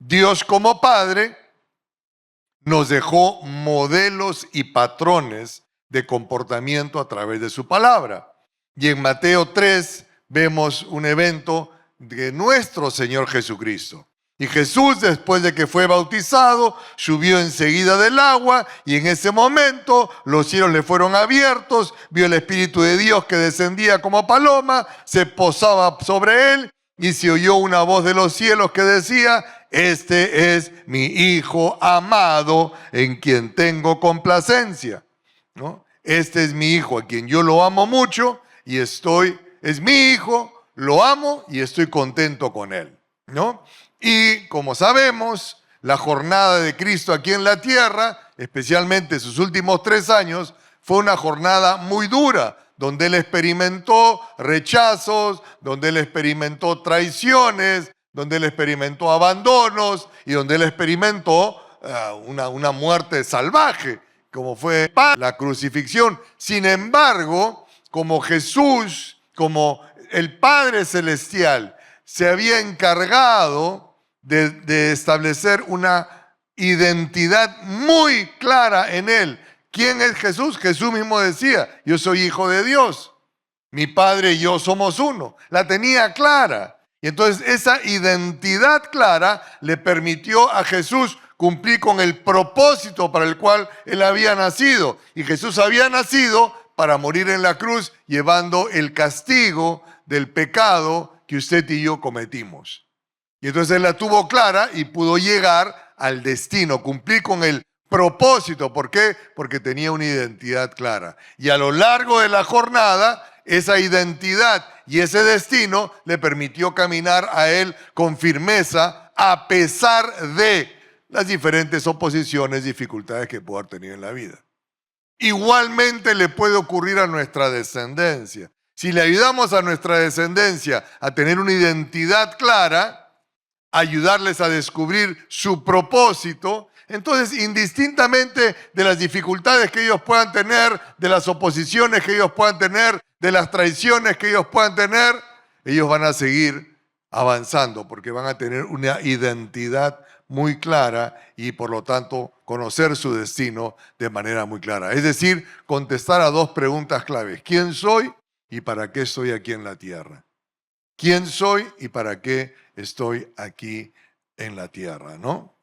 Dios como Padre nos dejó modelos y patrones de comportamiento a través de su palabra. Y en Mateo 3 vemos un evento de nuestro Señor Jesucristo. Y Jesús, después de que fue bautizado, subió enseguida del agua y en ese momento los cielos le fueron abiertos, vio el Espíritu de Dios que descendía como paloma, se posaba sobre él y se oyó una voz de los cielos que decía: este es mi Hijo amado en quien tengo complacencia, ¿no? Este es mi Hijo a quien yo lo amo mucho y es mi Hijo, lo amo y estoy contento con él, ¿no? Y como sabemos, la jornada de Cristo aquí en la tierra, especialmente sus últimos 3 años, fue una jornada muy dura, donde él experimentó rechazos, donde él experimentó traiciones, donde él experimentó abandonos y donde él experimentó una muerte salvaje, como fue la crucifixión. Sin embargo, como Jesús, como el Padre Celestial, se había encargado de establecer una identidad muy clara en él. ¿Quién es Jesús? Jesús mismo decía: yo soy hijo de Dios, mi Padre y yo somos uno. La tenía clara. Y entonces esa identidad clara le permitió a Jesús cumplir con el propósito para el cual él había nacido. Y Jesús había nacido para morir en la cruz, llevando el castigo del pecado que usted y yo cometimos. Y entonces él la tuvo clara y pudo llegar al destino, cumplir con el propósito. ¿Por qué? Porque tenía una identidad clara. Y a lo largo de la jornada, esa identidad y ese destino le permitió caminar a él con firmeza, a pesar de las diferentes oposiciones, dificultades que pudo haber tenido en la vida. Igualmente le puede ocurrir a nuestra descendencia. Si le ayudamos a nuestra descendencia a tener una identidad clara, ayudarles a descubrir su propósito, entonces indistintamente de las dificultades que ellos puedan tener, de las oposiciones que ellos puedan tener, de las traiciones que ellos puedan tener, ellos van a seguir avanzando porque van a tener una identidad muy clara y por lo tanto conocer su destino de manera muy clara. Es decir, contestar a 2 preguntas claves: ¿quién soy y para qué estoy aquí en la tierra? ¿Quién soy y para qué estoy aquí en la tierra, ¿no?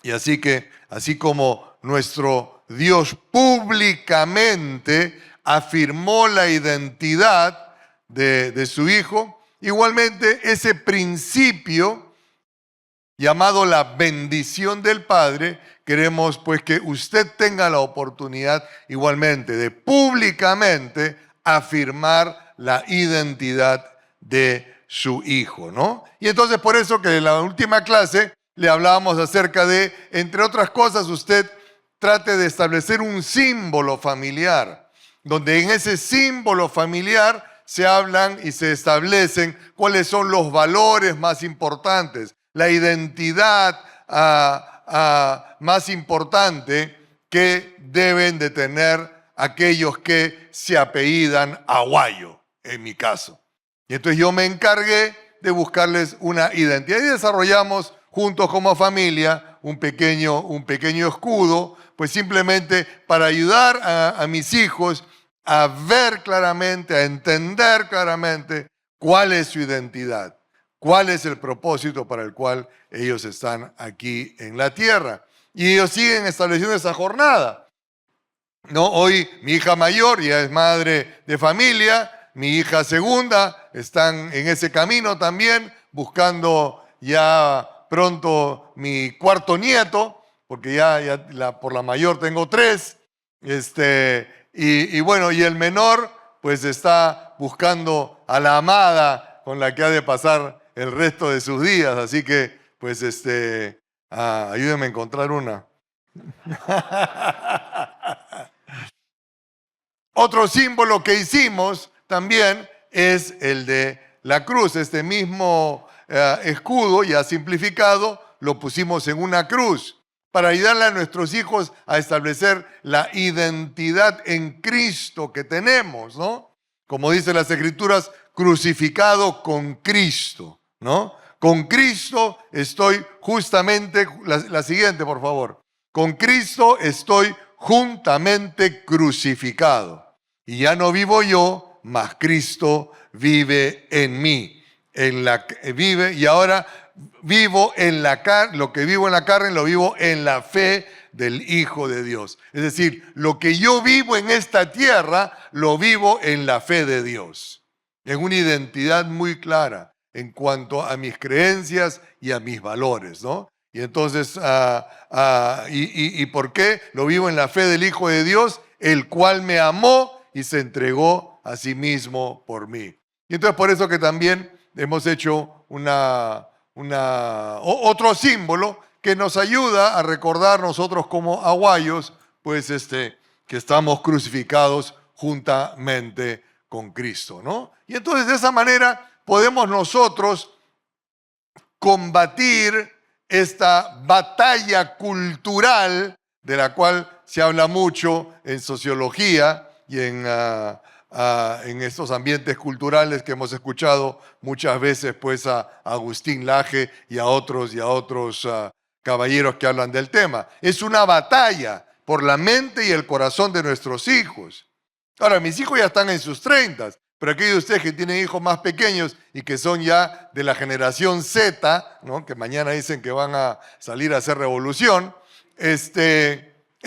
Y así como nuestro Dios públicamente afirmó la identidad de su Hijo, igualmente ese principio llamado la bendición del Padre, queremos pues que usted tenga la oportunidad igualmente de públicamente afirmar la identidad de su Hijo, ¿no? Y entonces por eso que en la última clase le hablábamos acerca de, entre otras cosas, usted trate de establecer un símbolo familiar, donde en ese símbolo familiar se hablan y se establecen cuáles son los valores más importantes, la identidad más importante que deben de tener aquellos que se apellidan Aguayo, en mi caso. Y entonces yo me encargué de buscarles una identidad y desarrollamos juntos como familia un pequeño escudo, pues simplemente para ayudar a mis hijos a ver claramente, a entender claramente cuál es su identidad, cuál es el propósito para el cual ellos están aquí en la tierra. Y ellos siguen estableciendo esa jornada, ¿no? Hoy mi hija mayor ya es madre de familia, mi hija segunda están en ese camino también, buscando ya pronto mi 4.º nieto, porque por la mayor tengo 3, y bueno, y el menor pues está buscando a la amada con la que ha de pasar el resto de sus días, así que pues ayúdenme a encontrar una. Otro símbolo que hicimos también es el de la cruz. Este mismo escudo, ya simplificado, lo pusimos en una cruz para ayudarle a nuestros hijos a establecer la identidad en Cristo que tenemos, ¿no? Como dicen las Escrituras, crucificado con Cristo, ¿no? Con Cristo estoy justamente, la siguiente por favor, con Cristo estoy juntamente crucificado. Y ya no vivo yo, mas Cristo vive en mí. Vive, y ahora vivo en la carne, lo que vivo en la carne lo vivo en la fe del Hijo de Dios. Es decir, lo que yo vivo en esta tierra, lo vivo en la fe de Dios. En una identidad muy clara en cuanto a mis creencias y a mis valores, ¿no? Y entonces, ¿y por qué? Lo vivo en la fe del Hijo de Dios, el cual me amó y se entregó a sí mismo por mí. Y entonces por eso que también hemos hecho otro símbolo que nos ayuda a recordar nosotros como aguayos, pues que estamos crucificados juntamente con Cristo, ¿no? Y entonces de esa manera podemos nosotros combatir esta batalla cultural de la cual se habla mucho en sociología y en estos ambientes culturales que hemos escuchado muchas veces pues a Agustín Laje y a otros caballeros que hablan del tema. Es una batalla por la mente y el corazón de nuestros hijos. Ahora, mis hijos ya están en sus 30, pero aquellos de ustedes que tienen hijos más pequeños y que son ya de la generación Z, ¿no? Que mañana dicen que van a salir a hacer revolución, es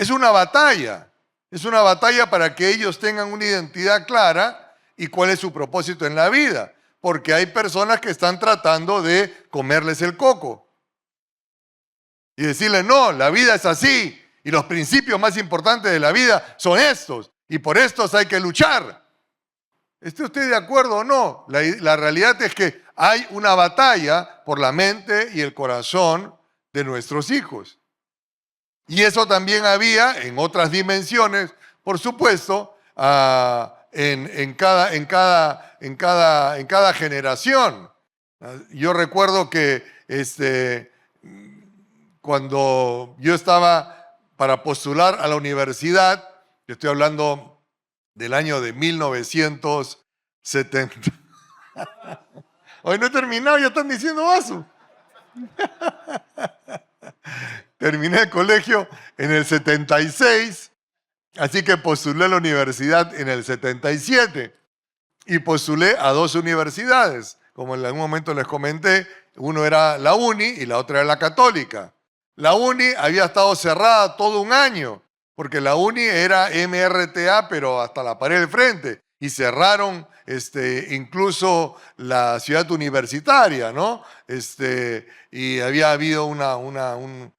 una batalla. Es una batalla para que ellos tengan una identidad clara y cuál es su propósito en la vida. Porque hay personas que están tratando de comerles el coco y decirles, no, la vida es así y los principios más importantes de la vida son estos y por estos hay que luchar. ¿Esté usted de acuerdo o no? La realidad es que hay una batalla por la mente y el corazón de nuestros hijos. Y eso también había en otras dimensiones, por supuesto, en cada generación. Yo recuerdo que cuando yo estaba para postular a la universidad, yo estoy hablando del año de 1970. Hoy no he terminado, ya están diciendo vaso. Terminé el colegio en el 76, así que postulé a la universidad en el 77 y postulé a 2 universidades. Como en algún momento les comenté, uno era la UNI y la otra era la Católica. La UNI había estado cerrada todo un año, porque la UNI era MRTA, pero hasta la pared del frente, y cerraron incluso la ciudad universitaria, ¿no? Y había habido un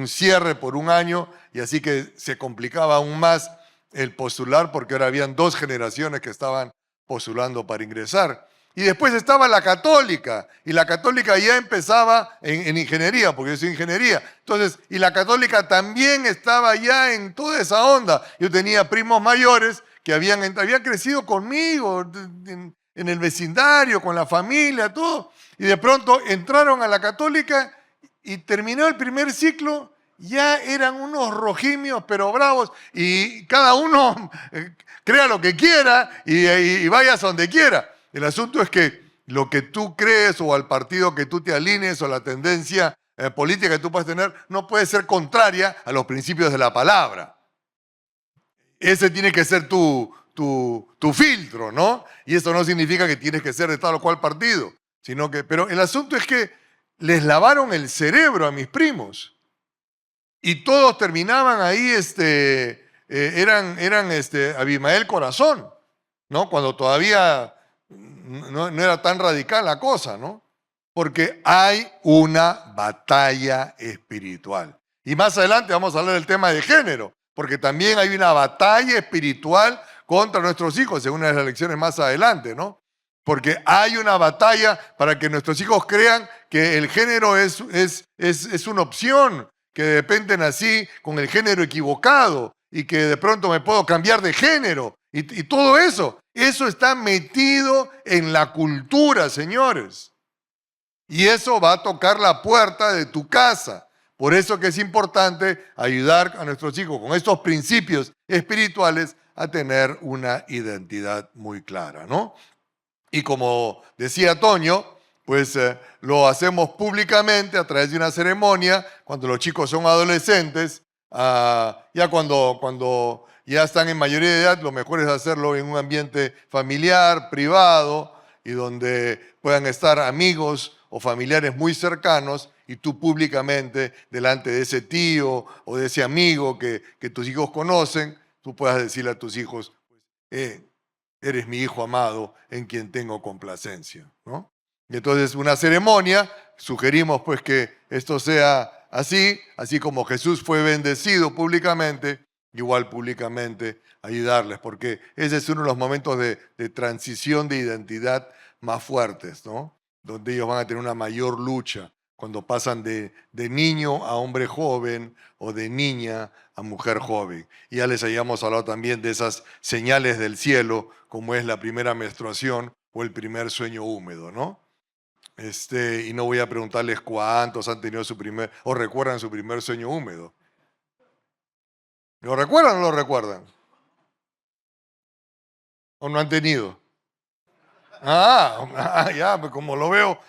cierre por un año, y así que se complicaba aún más el postular, porque ahora habían 2 generaciones que estaban postulando para ingresar. Y después estaba la Católica, y la Católica ya empezaba en ingeniería, porque yo soy ingeniería. Entonces, y la Católica también estaba ya en toda esa onda. Yo tenía primos mayores que habían crecido conmigo en el vecindario, con la familia, todo. Y de pronto entraron a la Católica y terminó el primer ciclo, ya eran unos rojimios, pero bravos, y cada uno crea lo que quiera y vayas a donde quiera. El asunto es que lo que tú crees o al partido que tú te alines o la tendencia política que tú puedas tener no puede ser contraria a los principios de la palabra. Ese tiene que ser tu filtro, ¿no? Y eso no significa que tienes que ser de tal o cual partido, pero el asunto es que les lavaron el cerebro a mis primos y todos terminaban ahí, eran Abimael Corazón, ¿no? Cuando todavía no era tan radical la cosa, ¿no? Porque hay una batalla espiritual. Y más adelante vamos a hablar del tema de género, porque también hay una batalla espiritual contra nuestros hijos, según las lecciones más adelante, ¿no? Porque hay una batalla para que nuestros hijos crean que el género es una opción, que dependen así con el género equivocado y que de pronto me puedo cambiar de género y todo eso. Eso está metido en la cultura, señores. Y eso va a tocar la puerta de tu casa. Por eso que es importante ayudar a nuestros hijos con estos principios espirituales a tener una identidad muy clara, ¿no? Y como decía Toño, pues lo hacemos públicamente a través de una ceremonia, cuando los chicos son adolescentes. Ya cuando ya están en mayoría de edad, lo mejor es hacerlo en un ambiente familiar, privado, y donde puedan estar amigos o familiares muy cercanos, y tú públicamente, delante de ese tío o de ese amigo que tus hijos conocen, tú puedas decirle a tus hijos, eh, eres mi hijo amado en quien tengo complacencia, ¿no? Y entonces una ceremonia, sugerimos pues que esto sea así como Jesús fue bendecido públicamente, igual públicamente ayudarles, porque ese es uno de los momentos de transición de identidad más fuertes, ¿no? Donde ellos van a tener una mayor lucha cuando pasan de niño a hombre joven o de niña a mujer joven. Y ya les habíamos hablado también de esas señales del cielo, como es la primera menstruación o el primer sueño húmedo, ¿no? Y no voy a preguntarles cuántos han tenido su primer, o recuerdan su primer sueño húmedo. ¿Lo recuerdan o no lo recuerdan? ¿O no han tenido? Ya, pues como lo veo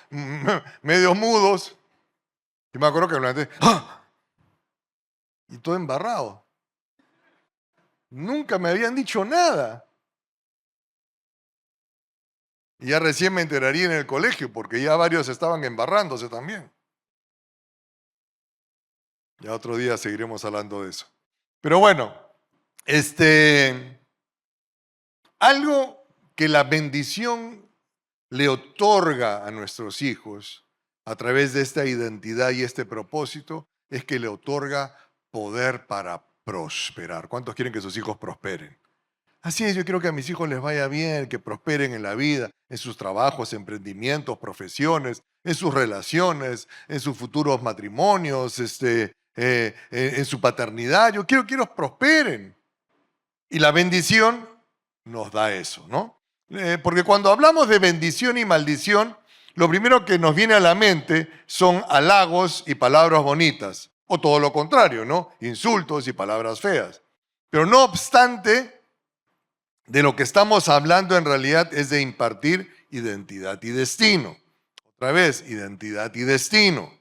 medios mudos. Y me acuerdo que ¡ah! Y todo embarrado. Nunca me habían dicho nada. Y ya recién me enteraría en el colegio, porque ya varios estaban embarrándose también. Ya otro día seguiremos hablando de eso. Pero bueno, algo que la bendición le otorga a nuestros hijos a través de esta identidad y este propósito es que le otorga poder para prosperar. ¿Cuántos quieren que sus hijos prosperen? Así es, yo quiero que a mis hijos les vaya bien, que prosperen en la vida, en sus trabajos, emprendimientos, profesiones, en sus relaciones, en sus futuros matrimonios, en su paternidad. Yo quiero que ellos prosperen. Y la bendición nos da eso, ¿no? Porque cuando hablamos de bendición y maldición, lo primero que nos viene a la mente son halagos y palabras bonitas, o todo lo contrario, ¿no? Insultos y palabras feas. Pero no obstante, de lo que estamos hablando en realidad es de impartir identidad y destino. Otra vez, identidad y destino.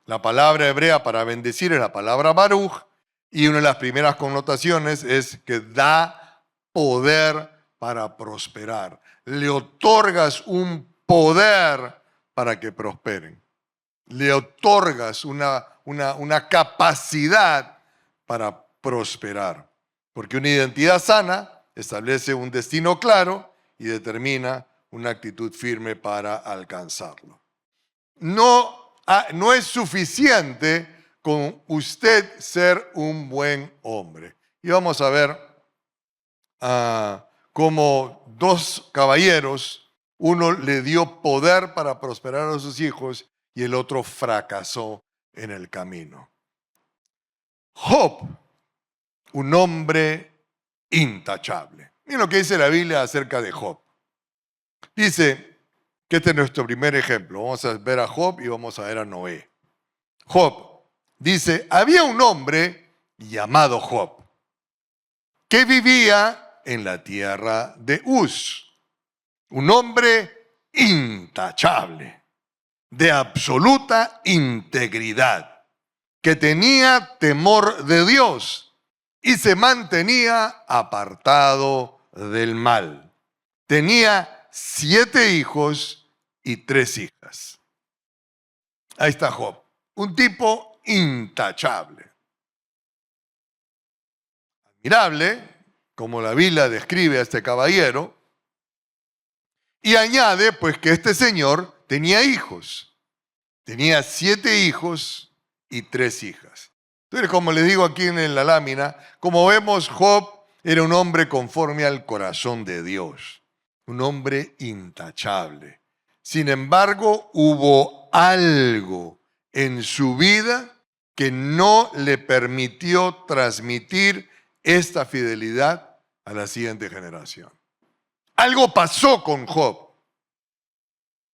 La palabra hebrea para bendecir es la palabra baruch, y una de las primeras connotaciones es que da poder para prosperar. Le otorgas un poder para que prosperen. Le otorgas una capacidad para prosperar. Porque una identidad sana establece un destino claro y determina una actitud firme para alcanzarlo. No es suficiente con usted ser un buen hombre. Y vamos a ver cómo dos caballeros, uno le dio poder para prosperar a sus hijos y el otro fracasó en el camino. Job, un hombre intachable. Miren lo que dice la Biblia acerca de Job. Dice que este es nuestro primer ejemplo. Vamos a ver a Job y vamos a ver a Noé. Job dice, había un hombre llamado Job que vivía en la tierra de Uz. Un hombre intachable, de absoluta integridad, que tenía temor de Dios y se mantenía apartado del mal. Tenía 7 hijos y 3 hijas. Ahí está Job, un tipo intachable. Admirable, como la Biblia describe a este caballero, y añade pues que este señor tenía hijos. Tenía 7 hijos y 3 hijas. Entonces, como les digo aquí en la lámina, como vemos, Job era un hombre conforme al corazón de Dios, un hombre intachable. Sin embargo, hubo algo en su vida que no le permitió transmitir esta fidelidad a la siguiente generación. Algo pasó con Job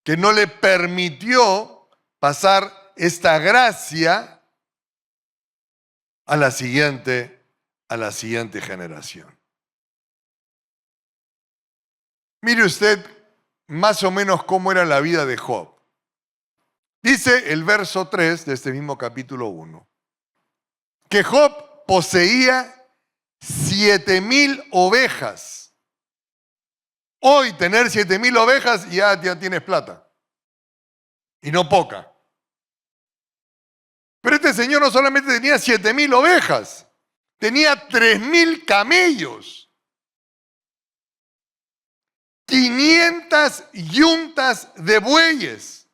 que no le permitió pasar esta gracia a la siguiente generación. Mire usted más o menos cómo era la vida de Job. Dice el verso 3 de este mismo capítulo 1, que Job poseía 7,000 ovejas. Hoy tener 7,000 ovejas ya tienes plata. Y no poca. Pero este señor no solamente tenía 7,000 ovejas, tenía 3,000 camellos, 500 yuntas de bueyes.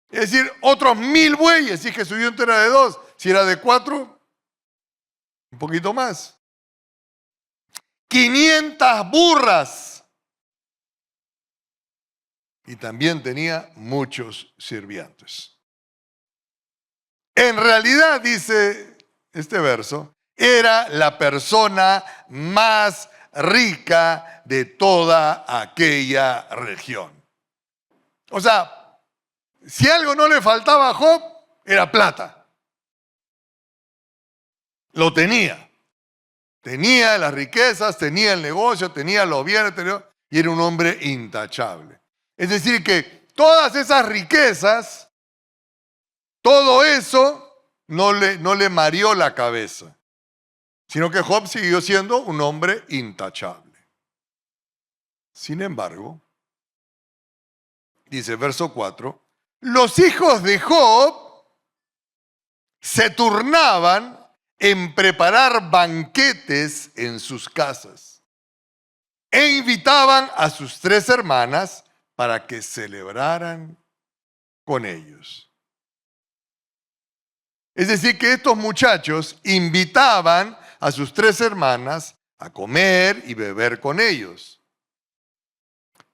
Es decir, otros 1,000 bueyes, si es que su yunta era de 2, si era de 4, un poquito más. 500 burras. Y también tenía muchos sirvientes. En realidad, dice este verso, era la persona más rica de toda aquella región. O sea, si algo no le faltaba a Job, era plata. Lo tenía. Tenía las riquezas, tenía el negocio, tenía los bienes, y era un hombre intachable. Es decir, que todas esas riquezas, todo eso no le mareó la cabeza, sino que Job siguió siendo un hombre intachable. Sin embargo, dice verso 4, los hijos de Job se turnaban en preparar banquetes en sus casas e invitaban a sus 3 hermanas para que celebraran con ellos. Es decir, que estos muchachos invitaban a sus 3 hermanas a comer y beber con ellos.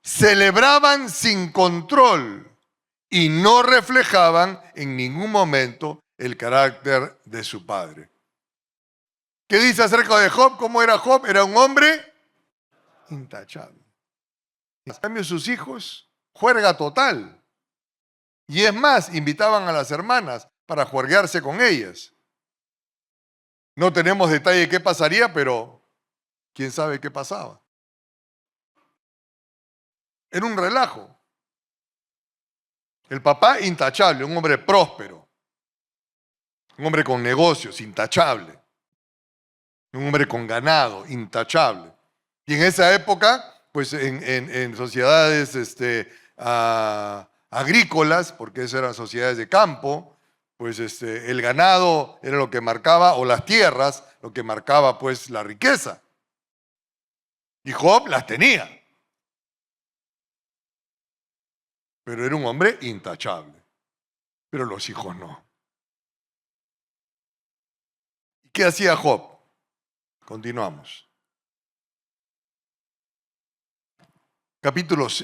Celebraban sin control y no reflejaban en ningún momento el carácter de su padre. ¿Qué dice acerca de Job? ¿Cómo era Job? Era un hombre intachable. En cambio, sus hijos, juerga total. Y es más, invitaban a las hermanas para juerguearse con ellas. No tenemos detalle de qué pasaría, pero quién sabe qué pasaba. Era un relajo. El papá intachable, un hombre próspero, un hombre con negocios, intachable, un hombre con ganado, intachable. Y en esa época, pues en sociedades agrícolas, porque esas eran sociedades de campo, pues el ganado era lo que marcaba, o las tierras, lo que marcaba pues la riqueza. Y Job las tenía. Pero era un hombre intachable. Pero los hijos no. ¿Y qué hacía Job? Continuamos.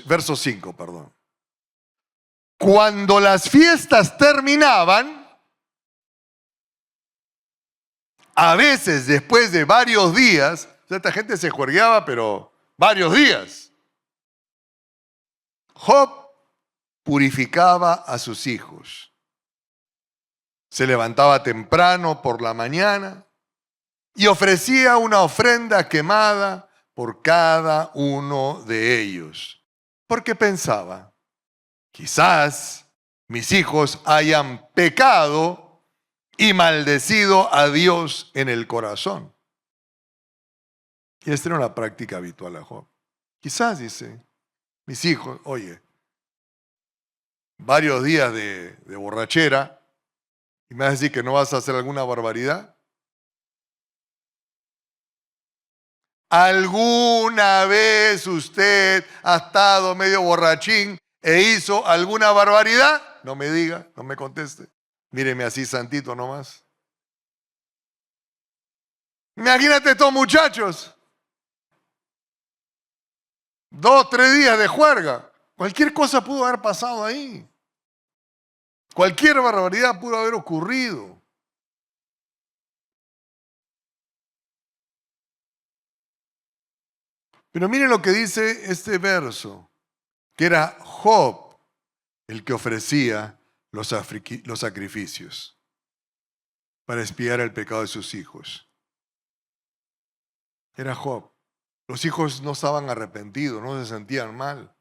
Verso 5, perdón. Cuando las fiestas terminaban, a veces después de varios días, o sea, esta gente se juergueaba, pero varios días, Job purificaba a sus hijos. Se levantaba temprano por la mañana y ofrecía una ofrenda quemada por cada uno de ellos. Porque pensaba, quizás mis hijos hayan pecado y maldecido a Dios en el corazón. Y esta era una práctica habitual a Job. Quizás, dice, mis hijos, oye, varios días de borrachera, y me vas a decir que no vas a hacer alguna barbaridad. ¿Alguna vez usted ha estado medio borrachín e hizo alguna barbaridad? No me diga, no me conteste. Míreme así santito nomás. Imagínate estos muchachos. 2, 3 días de juerga. Cualquier cosa pudo haber pasado ahí. Cualquier barbaridad pudo haber ocurrido. Pero miren lo que dice este verso, que era Job el que ofrecía los sacrificios para expiar el pecado de sus hijos. Era Job. Los hijos no estaban arrepentidos, no se sentían mal.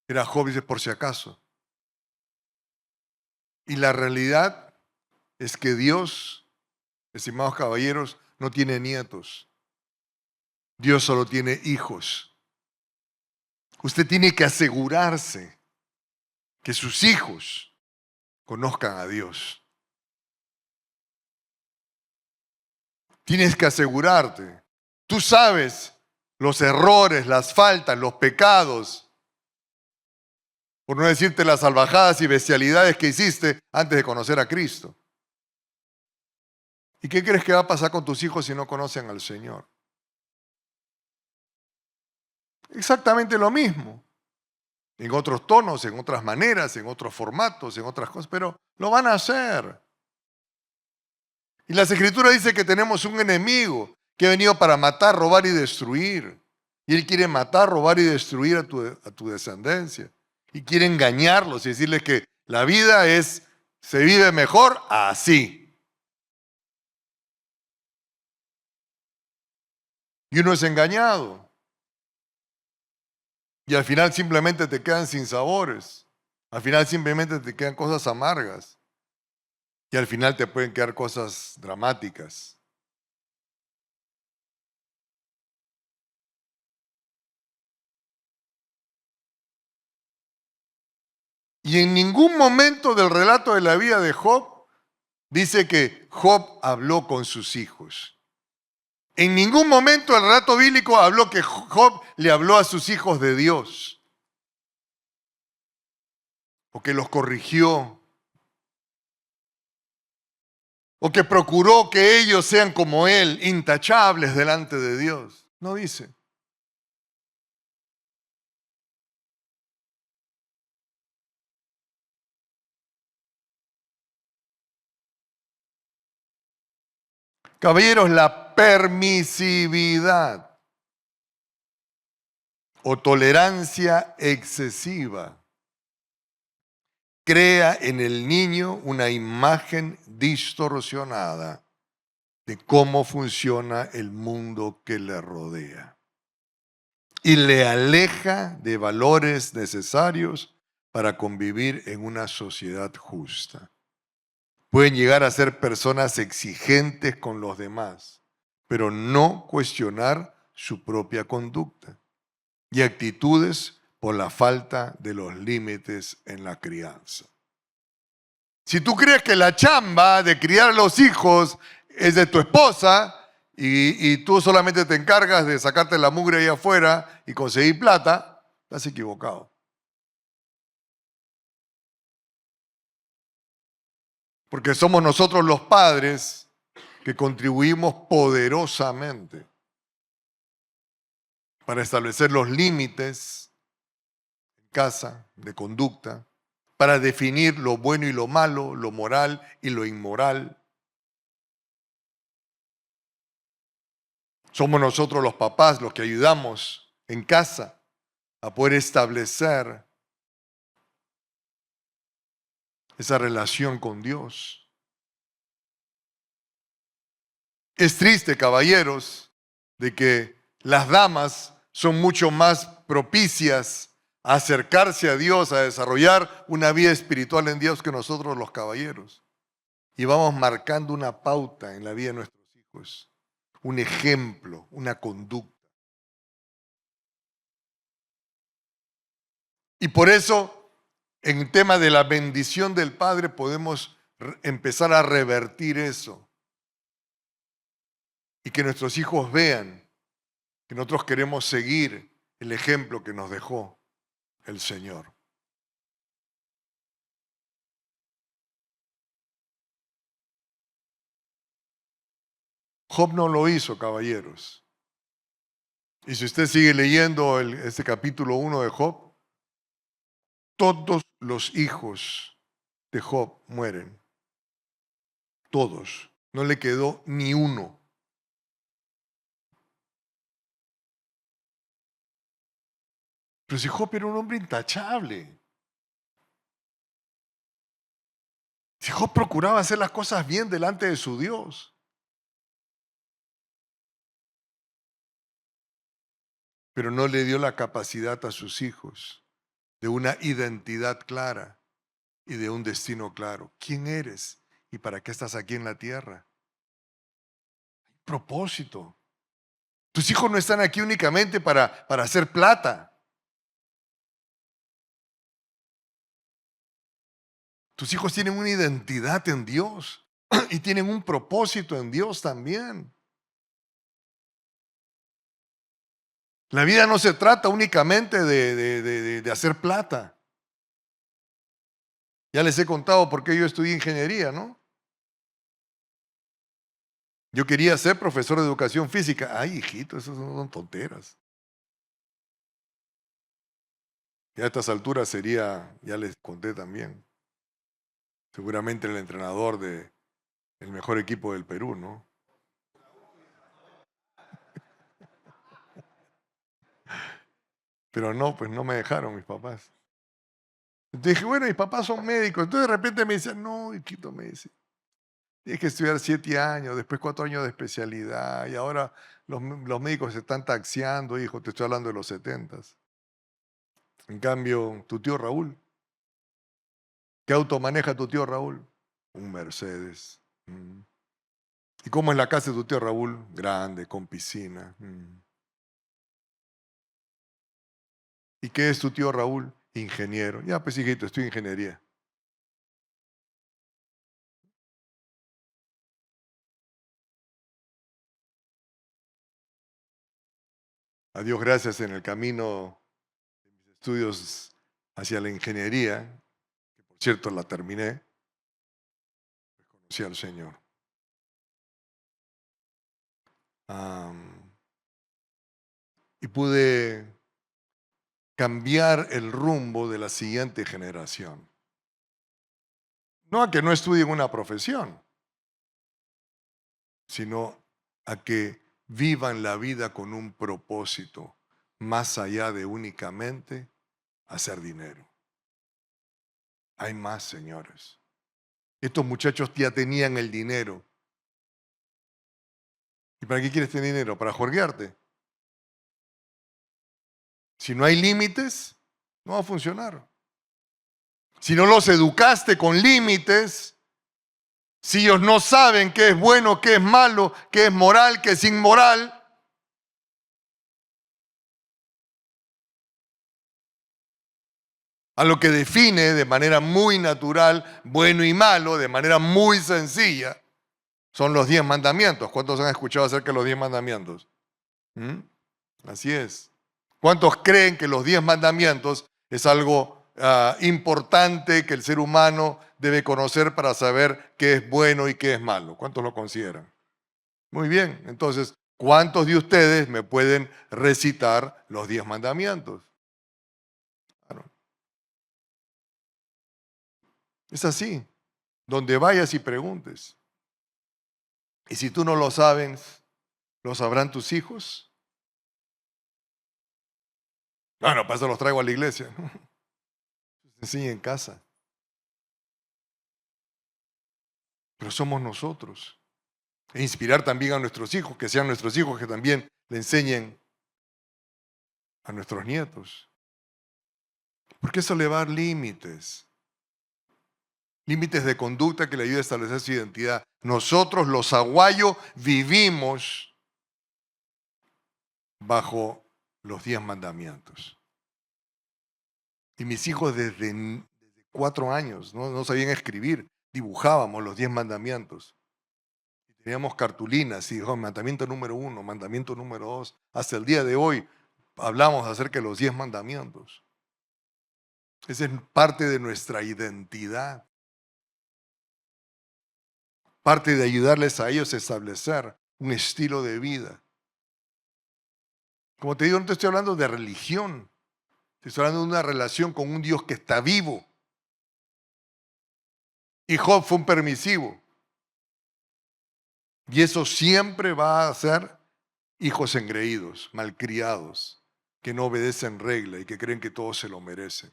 Era Job, dice, por si acaso. Y la realidad es que Dios, estimados caballeros, no tiene nietos. Dios solo tiene hijos. Usted tiene que asegurarse que sus hijos conozcan a Dios. Tienes que asegurarte. Tú sabes los errores, las faltas, los pecados, por no decirte las salvajadas y bestialidades que hiciste antes de conocer a Cristo. ¿Y qué crees que va a pasar con tus hijos si no conocen al Señor? Exactamente lo mismo. En otros tonos, en otras maneras, en otros formatos, en otras cosas, pero lo van a hacer. Y las Escrituras dice que tenemos un enemigo que ha venido para matar, robar y destruir. Y él quiere matar, robar y destruir a tu descendencia. Y quiere engañarlos y decirles que la vida se vive mejor así. Y uno es engañado. Y al final simplemente te quedan sin sabores. Al final simplemente te quedan cosas amargas. Y al final te pueden quedar cosas dramáticas. Y en ningún momento del relato de la vida de Job dice que Job habló con sus hijos. En ningún momento el relato bíblico habló que Job le habló a sus hijos de Dios. O que los corrigió. O que procuró que ellos sean como él, intachables delante de Dios. No dice. Caballeros, la permisividad o tolerancia excesiva crea en el niño una imagen distorsionada de cómo funciona el mundo que le rodea y le aleja de valores necesarios para convivir en una sociedad justa. Pueden llegar a ser personas exigentes con los demás, pero no cuestionar su propia conducta y actitudes por la falta de los límites en la crianza. Si tú crees que la chamba de criar a los hijos es de tu esposa y tú solamente te encargas de sacarte la mugre ahí afuera y conseguir plata, estás equivocado. Porque somos nosotros los padres que contribuimos poderosamente para establecer los límites en casa de conducta, para definir lo bueno y lo malo, lo moral y lo inmoral. Somos nosotros los papás los que ayudamos en casa a poder establecer esa relación con Dios. Es triste, caballeros, de que las damas son mucho más propicias a acercarse a Dios, a desarrollar una vida espiritual en Dios que nosotros los caballeros. Y vamos marcando una pauta en la vida de nuestros hijos, un ejemplo, una conducta. Y por eso, en el tema de la bendición del Padre, podemos empezar a revertir eso. Y que nuestros hijos vean que nosotros queremos seguir el ejemplo que nos dejó el Señor. Job no lo hizo, caballeros. Y si usted sigue leyendo este capítulo 1 de Job, todos los hijos de Job mueren. Todos. No le quedó ni uno. Pero si Job era un hombre intachable. Si Job procuraba hacer las cosas bien delante de su Dios. Pero no le dio la capacidad a sus hijos de una identidad clara y de un destino claro. ¿Quién eres y para qué estás aquí en la tierra? Propósito. Tus hijos no están aquí únicamente para hacer plata. Tus hijos tienen una identidad en Dios y tienen un propósito en Dios también. La vida no se trata únicamente de hacer plata. Ya les he contado por qué yo estudié ingeniería, ¿no? Yo quería ser profesor de educación física. Ay, hijito, esas son tonteras. Y a estas alturas sería, ya les conté también, seguramente el entrenador del mejor equipo del Perú, ¿no? Pero no, pues no me dejaron mis papás. Entonces dije, bueno, mis papás son médicos. Entonces de repente me dicen, no, hijito, me dice, tienes que estudiar 7 años, después 4 años de especialidad, y ahora los médicos se están taxiando, hijo, te estoy hablando de los 70s. En cambio, tu tío Raúl, ¿qué auto maneja tu tío Raúl? Un Mercedes. ¿Y cómo es la casa de tu tío Raúl? Grande, con piscina. ¿Y qué es tu tío Raúl? Ingeniero. Ya, pues hijito, estudio ingeniería. A Dios gracias en el camino de mis estudios hacia la ingeniería, que por cierto la terminé, conocí al Señor. Y pude cambiar el rumbo de la siguiente generación. No a que no estudien una profesión, sino a que vivan la vida con un propósito, más allá de únicamente hacer dinero. Hay más, señores. Estos muchachos ya tenían el dinero. ¿Y para qué quieres tener dinero? ¿Para jorgearte? Si no hay límites, no va a funcionar. Si no los educaste con límites, si ellos no saben qué es bueno, qué es malo, qué es moral, qué es inmoral, a lo que define de manera muy natural bueno y malo, de manera muy sencilla, son los 10 mandamientos. ¿Cuántos han escuchado acerca de los 10 mandamientos? ¿Mm? Así es. ¿Cuántos creen que los 10 mandamientos es algo importante que el ser humano debe conocer para saber qué es bueno y qué es malo? ¿Cuántos lo consideran? Muy bien, entonces, ¿cuántos de ustedes me pueden recitar los 10 mandamientos? Claro. Es así, donde vayas y preguntes. Y si tú no lo sabes, ¿lo sabrán tus hijos? Bueno, para eso los traigo a la iglesia. Se enseña en casa. Pero somos nosotros. E inspirar también a nuestros hijos, que sean nuestros hijos que también le enseñen a nuestros nietos. Porque eso le va a dar límites. Límites de conducta que le ayuden a establecer su identidad. Nosotros, los aguayos, vivimos bajo los 10 mandamientos. Y mis hijos desde 4 años no sabían escribir, dibujábamos los 10 mandamientos. Teníamos cartulinas y dijo, mandamiento número 1, mandamiento número 2. Hasta el día de hoy hablamos acerca de los 10 mandamientos. Esa es parte de nuestra identidad. Parte de ayudarles a ellos a establecer un estilo de vida. Como te digo, no te estoy hablando de religión. Te estoy hablando de una relación con un Dios que está vivo. Y Job fue un permisivo. Y eso siempre va a ser hijos engreídos, malcriados, que no obedecen regla y que creen que todos se lo merecen.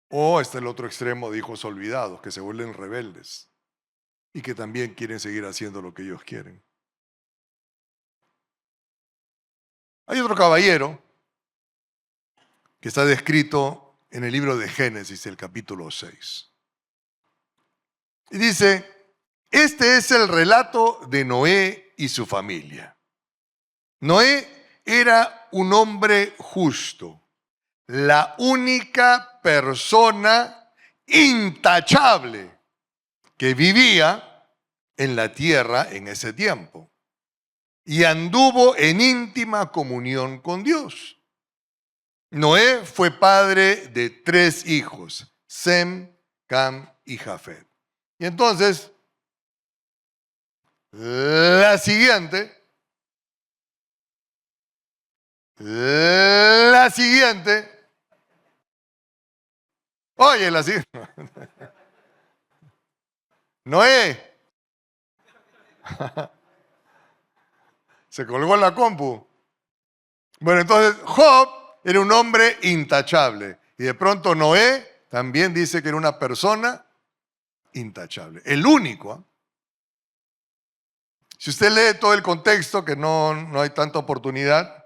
O está el otro extremo de hijos olvidados, que se vuelven rebeldes y que también quieren seguir haciendo lo que ellos quieren. Hay otro caballero que está descrito en el libro de Génesis, el capítulo 6. Y dice, este es el relato de Noé y su familia. Noé era un hombre justo, la única persona intachable que vivía en la tierra en ese tiempo. Y anduvo en íntima comunión con Dios. Noé fue padre de 3 hijos, Sem, Cam y Jafet. Y entonces, la siguiente, oye, la siguiente, Noé, se colgó en la compu. Bueno, entonces Job era un hombre intachable. Y de pronto Noé también dice que era una persona intachable. El único. ¿Eh? Si usted lee todo el contexto, que no hay tanta oportunidad,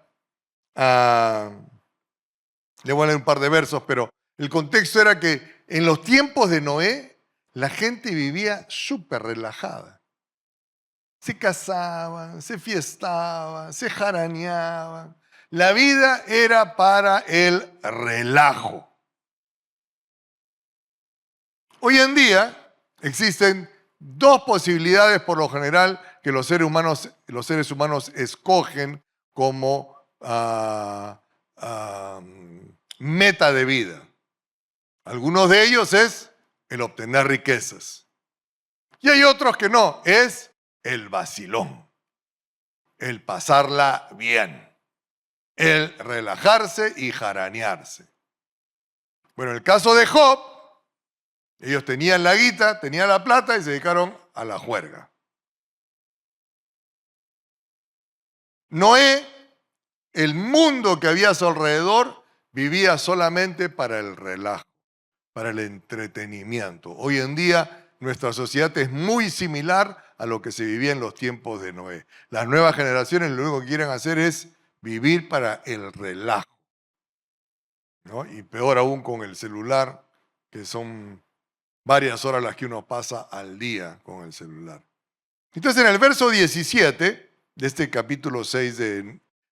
le voy a leer un par de versos, pero el contexto era que en los tiempos de Noé, la gente vivía súper relajada. Se casaban, se fiestaban, se jaraneaban. La vida era para el relajo. Hoy en día existen 2 posibilidades por lo general que los seres humanos escogen como meta de vida. Algunos de ellos es el obtener riquezas. Y hay otros que no, es el vacilón, el pasarla bien, el relajarse y jaranearse. Bueno, en el caso de Job, ellos tenían la guita, tenían la plata y se dedicaron a la juerga. Noé, el mundo que había a su alrededor, vivía solamente para el relajo, para el entretenimiento. Hoy en día nuestra sociedad es muy similar a lo que se vivía en los tiempos de Noé. Las nuevas generaciones lo único que quieren hacer es vivir para el relajo, ¿no? Y peor aún con el celular, que son varias horas las que uno pasa al día con el celular. Entonces, en el verso 17 de este capítulo 6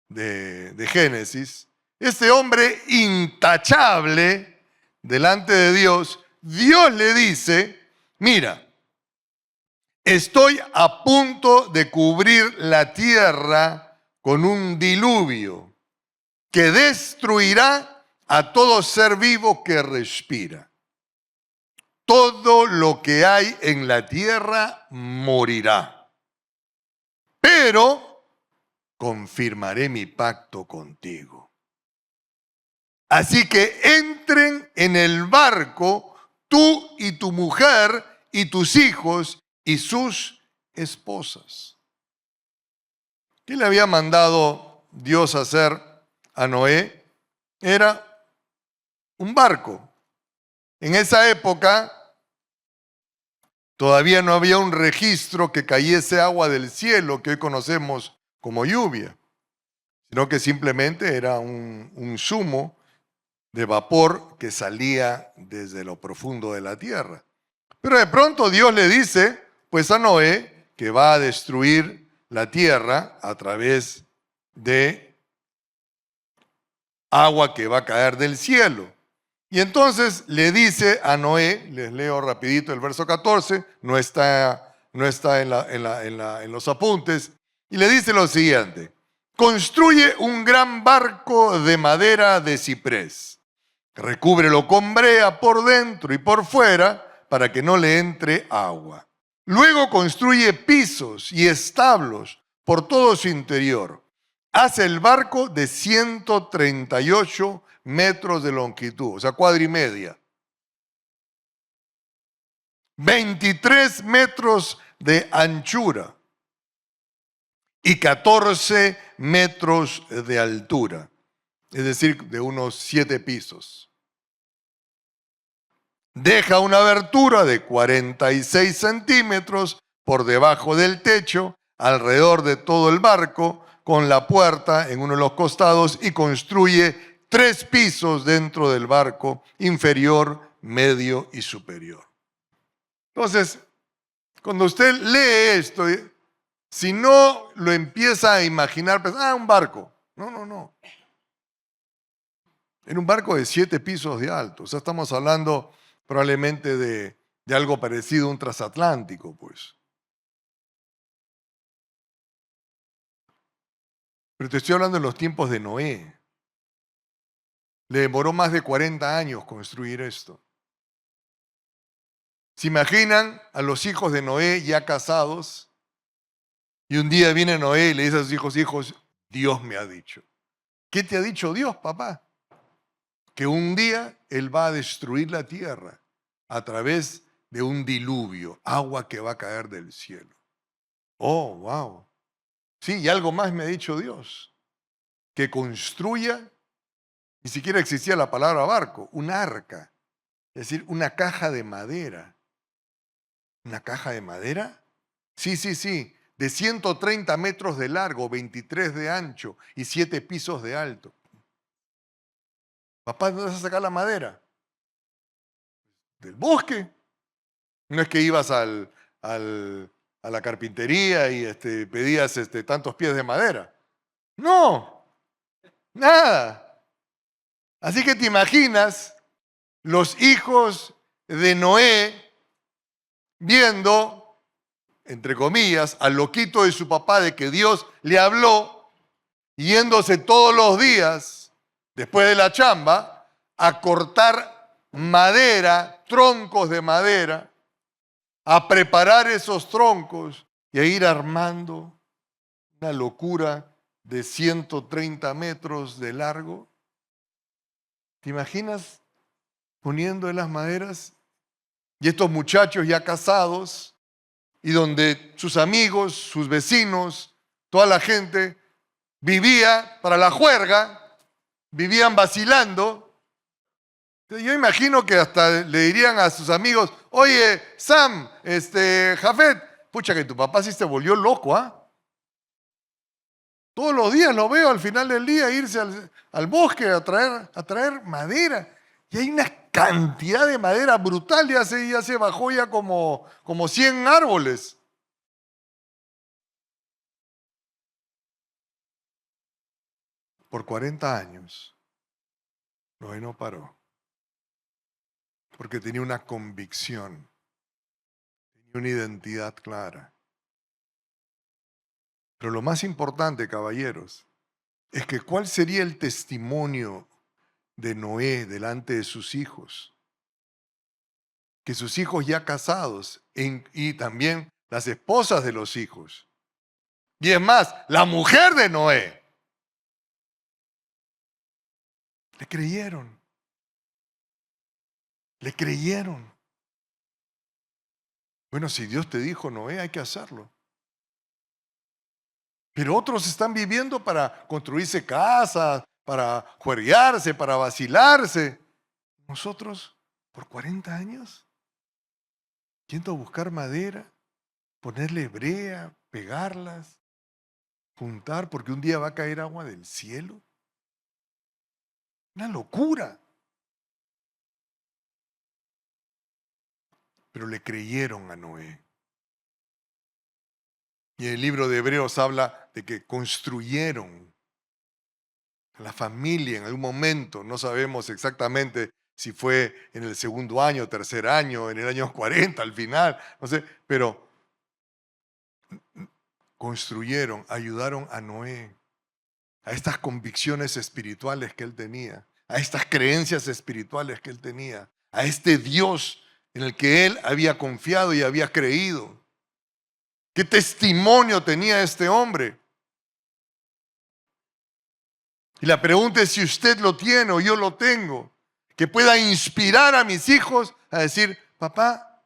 de Génesis, este hombre intachable delante de Dios, Dios le dice, mira, estoy a punto de cubrir la tierra con un diluvio que destruirá a todo ser vivo que respira. Todo lo que hay en la tierra morirá. Pero confirmaré mi pacto contigo. Así que entren en el barco tú y tu mujer y tus hijos y sus esposas. ¿Qué le había mandado Dios hacer a Noé? Era un barco. En esa época todavía no había un registro que cayese agua del cielo que hoy conocemos como lluvia, sino que simplemente era un zumo de vapor que salía desde lo profundo de la tierra. Pero de pronto Dios le dice, pues a Noé, que va a destruir la tierra a través de agua que va a caer del cielo. Y entonces le dice a Noé, les leo rapidito el verso 14, no está en los apuntes, y le dice lo siguiente: construye un gran barco de madera de ciprés, recúbrelo con brea por dentro y por fuera para que no le entre agua. Luego construye pisos y establos por todo su interior. Hace el barco de 138 metros de longitud, o sea, 4,5. 23 metros de anchura y 14 metros de altura, es decir, de unos 7 pisos. Deja una abertura de 46 centímetros por debajo del techo, alrededor de todo el barco, con la puerta en uno de los costados, y construye 3 pisos dentro del barco, inferior, medio y superior. Entonces, cuando usted lee esto, si no lo empieza a imaginar, pues, un barco. No, no, no. En un barco de 7 pisos de alto. O sea, estamos hablando probablemente de algo parecido a un transatlántico, pues. Pero te estoy hablando de los tiempos de Noé. Le demoró más de 40 años construir esto. ¿Se imaginan a los hijos de Noé ya casados? Y un día viene Noé y le dice a sus hijos, hijos, Dios me ha dicho. ¿Qué te ha dicho Dios, papá? Que un día Él va a destruir la tierra a través de un diluvio, agua que va a caer del cielo. Oh, wow. Sí, y algo más me ha dicho Dios, que construya, ni siquiera existía la palabra barco, un arca, es decir, una caja de madera. ¿Una caja de madera? Sí, sí, sí, de 130 metros de largo, 23 de ancho y 7 pisos de alto. Papá, ¿dónde vas a sacar la madera? Del bosque. No es que ibas a la carpintería y pedías tantos pies de madera. No, nada. Así que te imaginas los hijos de Noé viendo, entre comillas, al loquito de su papá de que Dios le habló, yéndose todos los días, después de la chamba, a cortar madera, troncos de madera, a preparar esos troncos y a ir armando una locura de 130 metros de largo. ¿Te imaginas poniendo en las maderas? Y estos muchachos ya casados, y donde sus amigos, sus vecinos, toda la gente vivía para la juerga, vivían vacilando. Yo imagino que hasta le dirían a sus amigos, oye, Sam, Jafet, pucha que tu papá sí se volvió loco, ¿ah? Todos los días lo veo al final del día irse al bosque a traer madera. Y hay una cantidad de madera brutal, ya se bajó ya como 100 árboles. Por 40 años. Noé no paró. Porque tenía una convicción, tenía una identidad clara. Pero lo más importante, caballeros, es que ¿cuál sería el testimonio de Noé delante de sus hijos? Que sus hijos ya casados y también las esposas de los hijos. Y es más, la mujer de Noé. Le creyeron. Le creyeron. Bueno, si Dios te dijo Noé, hay que hacerlo. Pero otros están viviendo para construirse casas, para juerguearse, para vacilarse. Nosotros, por 40 años, yendo a buscar madera, ponerle brea, pegarlas, juntar, porque un día va a caer agua del cielo. Una locura. Pero le creyeron a Noé. Y el libro de Hebreos habla de que construyeron la familia en algún momento. No sabemos exactamente si fue en el segundo año, tercer año, en el año 40, al final, no sé, pero construyeron, ayudaron a Noé, a estas convicciones espirituales que él tenía, a estas creencias espirituales que él tenía, a este Dios en el que él había confiado y había creído. ¿Qué testimonio tenía este hombre? Y la pregunta es si usted lo tiene o yo lo tengo, que pueda inspirar a mis hijos a decir, papá,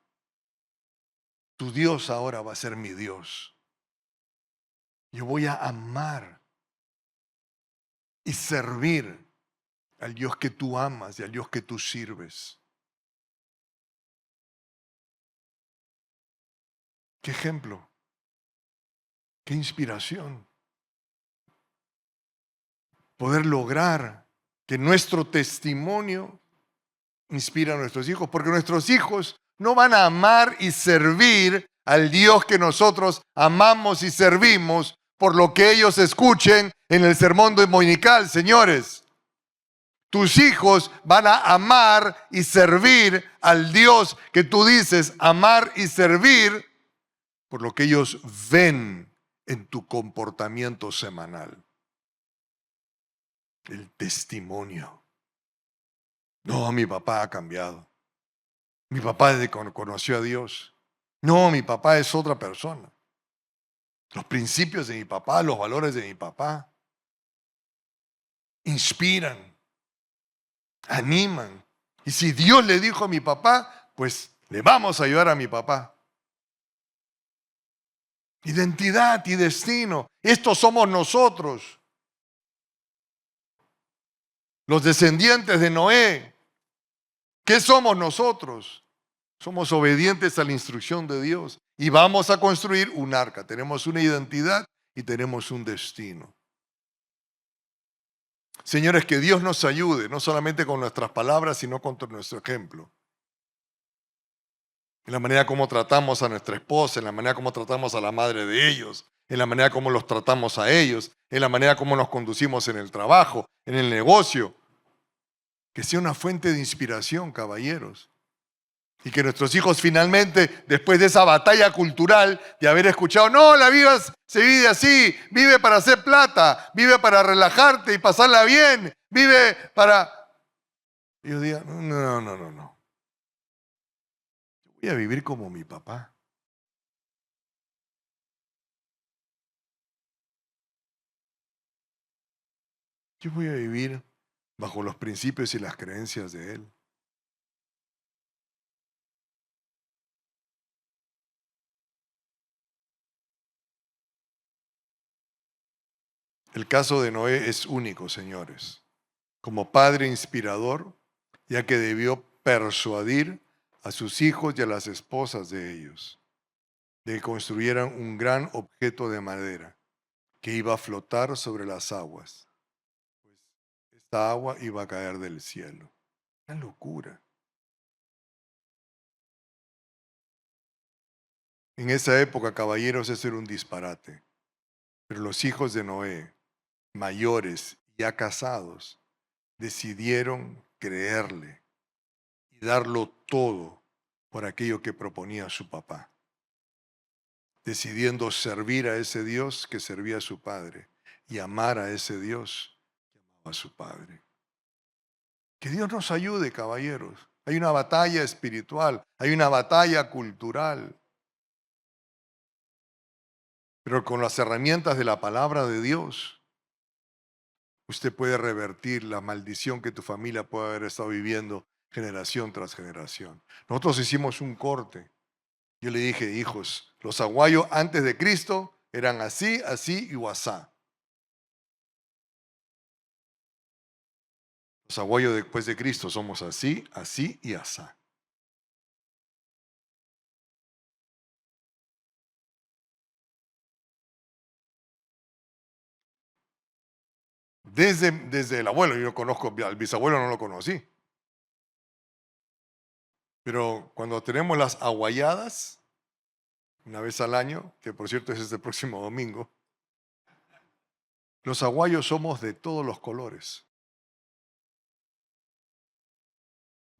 tu Dios ahora va a ser mi Dios. Yo voy a amar y servir al Dios que tú amas y al Dios que tú sirves. ¿Qué ejemplo? ¿Qué inspiración? Poder lograr que nuestro testimonio inspira a nuestros hijos, porque nuestros hijos no van a amar y servir al Dios que nosotros amamos y servimos por lo que ellos escuchen en el sermón dominical, señores. Tus hijos van a amar y servir al Dios que tú dices amar y servir por lo que ellos ven en tu comportamiento semanal. El testimonio. No, mi papá ha cambiado. Mi papá desde que conoció a Dios. No, mi papá es otra persona. Los principios de mi papá, los valores de mi papá, inspiran, animan. Y si Dios le dijo a mi papá, pues le vamos a ayudar a mi papá. Identidad y destino. Estos somos nosotros, los descendientes de Noé. ¿Qué somos nosotros? Somos obedientes a la instrucción de Dios y vamos a construir un arca. Tenemos una identidad y tenemos un destino. Señores, que Dios nos ayude, no solamente con nuestras palabras, sino con nuestro ejemplo. En la manera como tratamos a nuestra esposa, en la manera como tratamos a la madre de ellos, en la manera como los tratamos a ellos, en la manera como nos conducimos en el trabajo, en el negocio. Que sea una fuente de inspiración, caballeros. Y que nuestros hijos finalmente, después de esa batalla cultural, de haber escuchado, no, la vida se vive así, vive para hacer plata, vive para relajarte y pasarla bien, vive para... Y yo diga, no. Voy a vivir como mi papá. Yo voy a vivir bajo los principios y las creencias de él. El caso de Noé es único, señores. Como padre inspirador, ya que debió persuadir a sus hijos y a las esposas de ellos de que construyeran un gran objeto de madera que iba a flotar sobre las aguas. Pues esta agua iba a caer del cielo. Una locura. En esa época, caballeros, eso era un disparate. Pero los hijos de Noé, mayores y ya casados, decidieron creerle y darlo todo por aquello que proponía su papá, decidiendo servir a ese Dios que servía a su padre y amar a ese Dios que amaba a su padre. Que Dios nos ayude, caballeros. Hay una batalla espiritual, hay una batalla cultural, pero con las herramientas de la palabra de Dios, usted puede revertir la maldición que tu familia puede haber estado viviendo generación tras generación. Nosotros hicimos un corte. Yo le dije, hijos, los aguayos antes de Cristo eran así, así y guasá. Los aguayos después de Cristo somos así, así y asá. Desde el abuelo, yo conozco, al bisabuelo no lo conocí. Pero cuando tenemos las aguayadas, una vez al año, que por cierto es este próximo domingo, los aguayos somos de todos los colores.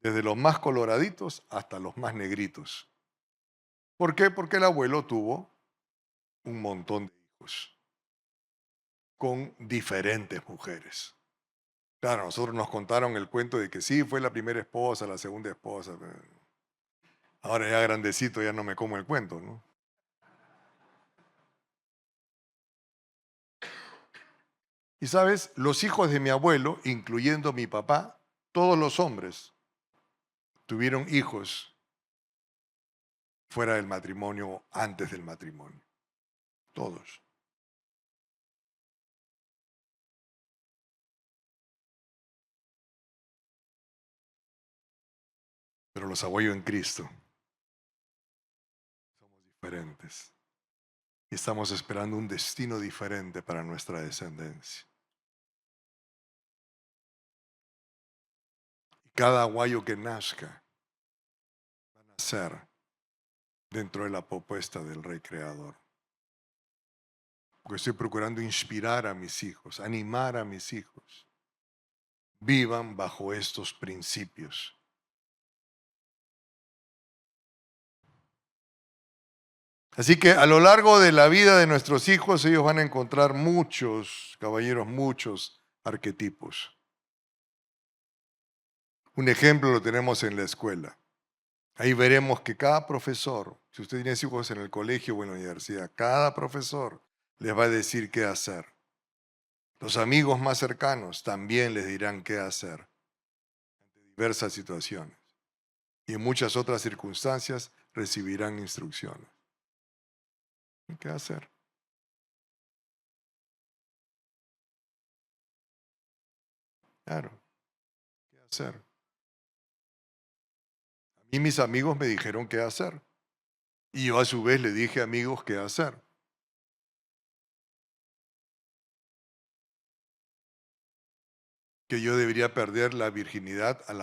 Desde los más coloraditos hasta los más negritos. ¿Por qué? Porque el abuelo tuvo un montón de hijos con diferentes mujeres. Claro, nosotros nos contaron el cuento de que sí, fue la primera esposa, la segunda esposa. Ahora ya grandecito ya no me como el cuento, ¿no? Y sabes, los hijos de mi abuelo, incluyendo mi papá, todos los hombres, tuvieron hijos fuera del matrimonio o antes del matrimonio. Todos. Pero los abuelos en Cristo somos diferentes. Y estamos esperando un destino diferente para nuestra descendencia. Cada aguayo que nazca va a nacer dentro de la propuesta del Rey Creador. Porque estoy procurando inspirar a mis hijos, animar a mis hijos. Vivan bajo estos principios. Así que a lo largo de la vida de nuestros hijos, ellos van a encontrar muchos, caballeros, muchos arquetipos. Un ejemplo lo tenemos en la escuela. Ahí veremos que cada profesor, si usted tiene hijos en el colegio o en la universidad, cada profesor les va a decir qué hacer. Los amigos más cercanos también les dirán qué hacer ante diversas situaciones. Y en muchas otras circunstancias recibirán instrucciones. ¿Qué hacer? Claro, ¿qué hacer? A mí mis amigos me dijeron qué hacer. Y yo a su vez le dije a amigos qué hacer. Que yo debería perder la virginidad a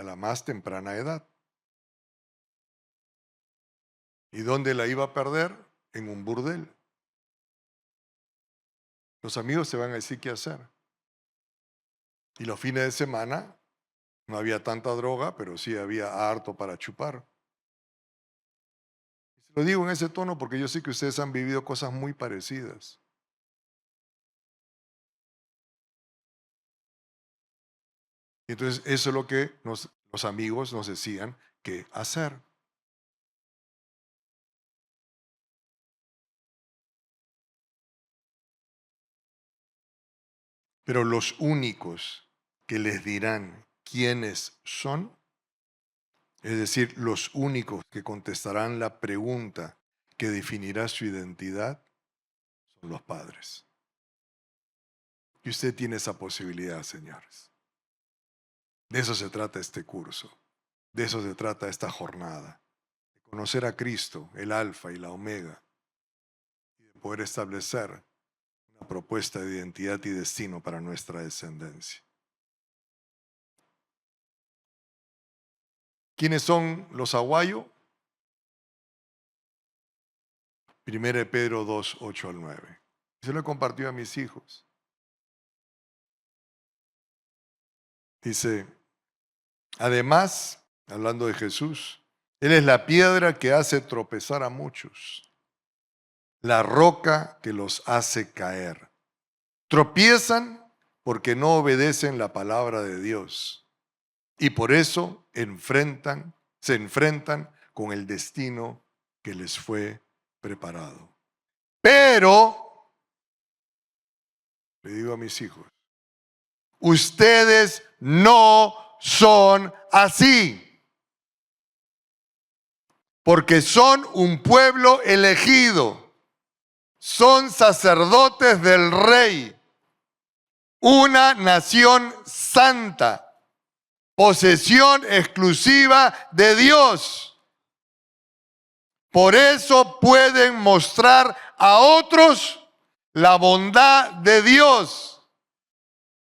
la más temprana edad. ¿Y dónde la iba a perder? En un burdel. Los amigos se van a decir qué hacer. Y los fines de semana no había tanta droga, pero sí había harto para chupar. Se lo digo en ese tono porque yo sé que ustedes han vivido cosas muy parecidas. Y entonces eso es lo que los amigos nos decían qué hacer. Pero los únicos que les dirán quiénes son, es decir, los únicos que contestarán la pregunta que definirá su identidad, son los padres. Y usted tiene esa posibilidad, señores. De eso se trata este curso. De eso se trata esta jornada. De conocer a Cristo, el Alfa y la Omega. Y de poder establecer una propuesta de identidad y destino para nuestra descendencia. ¿Quiénes son los aguayo? 1 Pedro 2, 8 al 9. Se lo he compartido a mis hijos. Dice, además, hablando de Jesús, Él es la piedra que hace tropezar a muchos, la roca que los hace caer. Tropiezan porque no obedecen la palabra de Dios y por eso se enfrentan con el destino que les fue preparado. Pero, le digo a mis hijos, ustedes no son así, porque son un pueblo elegido, son sacerdotes del Rey, una nación santa, posesión exclusiva de Dios. Por eso pueden mostrar a otros la bondad de Dios,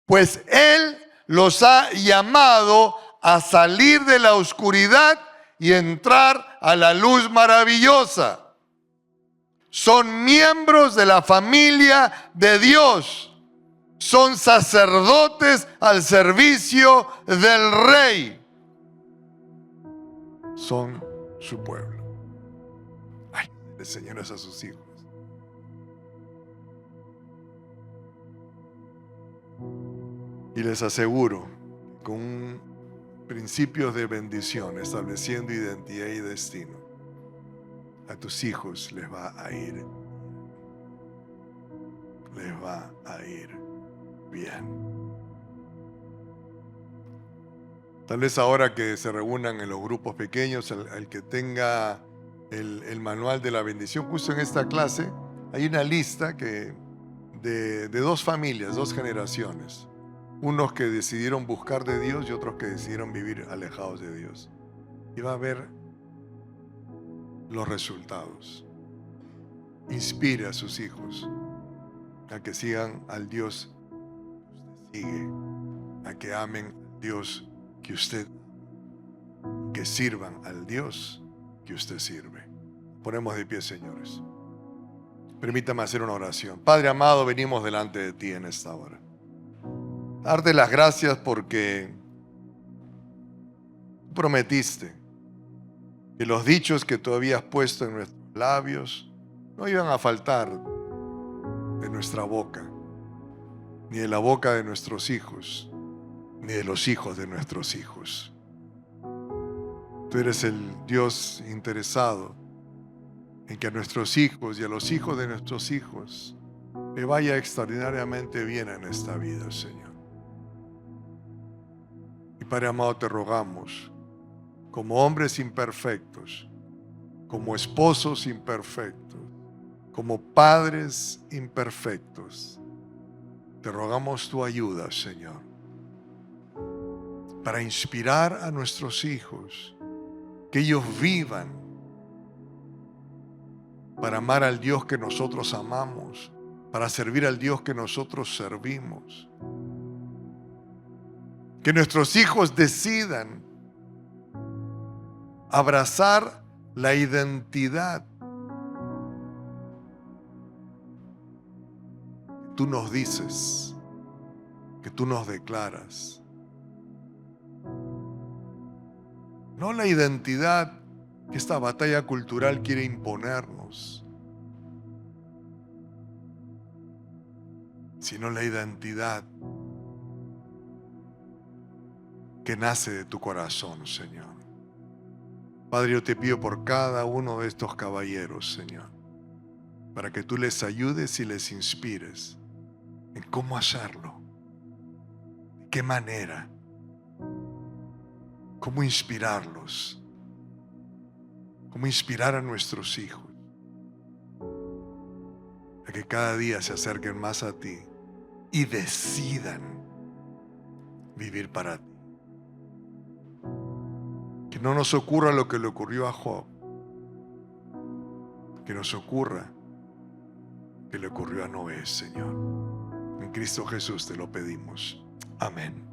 pues Él los ha llamado a salir de la oscuridad y entrar a la luz maravillosa. Son miembros de la familia de Dios. Son sacerdotes al servicio del Rey. Son su pueblo. Ay, señores, a sus hijos. Y les aseguro, con principios de bendición, estableciendo identidad y destino, a tus hijos les va a ir. Les va a ir bien. Tal vez ahora que se reúnan en los grupos pequeños, el que tenga el manual de la bendición, justo en esta clase, hay una lista de dos familias, dos generaciones. Unos que decidieron buscar de Dios y otros que decidieron vivir alejados de Dios. Y va a ver los resultados. Inspire a sus hijos a que sigan al Dios que usted sigue, a que amen al Dios que usted ama. que sirvan al Dios que usted sirve. Ponemos de pie, señores. Permítame hacer una oración. Padre amado, venimos delante de ti en esta hora. Darte las gracias porque prometiste que los dichos que tú habías puesto en nuestros labios no iban a faltar de nuestra boca, ni de la boca de nuestros hijos, ni de los hijos de nuestros hijos. Tú eres el Dios interesado en que a nuestros hijos y a los hijos de nuestros hijos le vaya extraordinariamente bien en esta vida, Señor. Y Padre amado, te rogamos, como hombres imperfectos, como esposos imperfectos, como padres imperfectos, te rogamos tu ayuda, Señor, para inspirar a nuestros hijos, que ellos vivan para amar al Dios que nosotros amamos, para servir al Dios que nosotros servimos. Que nuestros hijos decidan abrazar la identidad que tú nos dices, que tú nos declaras. No la identidad que esta batalla cultural quiere imponernos, sino la identidad que nace de tu corazón, Señor. Padre, yo te pido por cada uno de estos caballeros, Señor, para que tú les ayudes y les inspires en cómo hacerlo, de qué manera, cómo inspirarlos, cómo inspirar a nuestros hijos, a que cada día se acerquen más a ti y decidan vivir para ti. Que no nos ocurra lo que le ocurrió a Job, que nos ocurra que le ocurrió a Noé, Señor. En Cristo Jesús te lo pedimos. Amén.